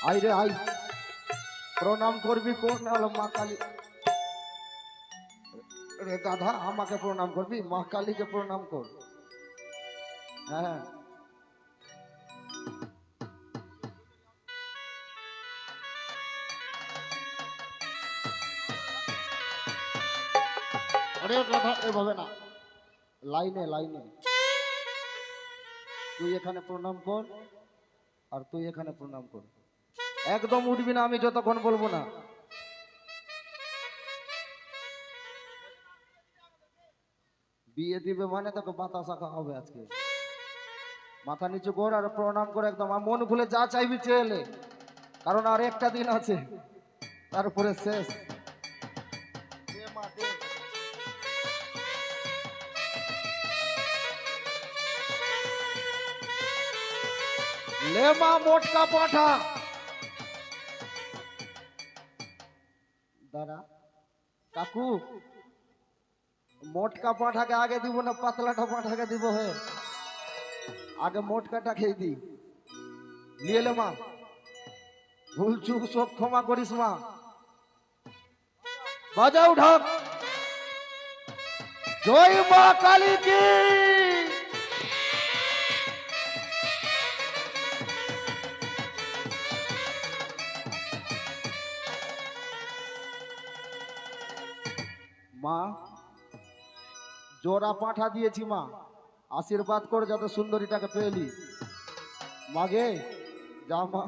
I রে I, প্রণাম করবি কোন মা কালী রে দাদা, আমাকে প্রণাম করবি, মা কালীকে প্রণাম কর। হ্যাঁ আরে দাদা এভাবে না, লাইনে লাইনে, তুই এখানে প্রণাম কর আর তুই এখানে প্রণাম কর। একদম উঠবি না আমি যতক্ষণ বলবো না। বিয়ে দিবে মানে তোকে বাতাসা খাওয়া হবে আজকে। মাথা নিচু কর আর প্রণাম করে একদম মন খুলে যা চাইবি চেয়ে এলে, কারণ আর একটা দিন আছে, তারপরে শেষ। ले माँ मोटका पाठा दादा काकू, मोटका पाठा के आगे দিব না পাতলাটা পাঠাকে দিব? হে আগে মোটকাটা খেয়ে দি। নিয়ে এলে মা, ভুল চুক সব ক্ষমা করিস মা। বাজাও ঢাক, জয় মা কালী কি। মা জোড়া পাঠা দিয়েছি মা, আশীর্বাদ করে যাতে সুন্দরীটাকে পেলি। মাগে যা মা।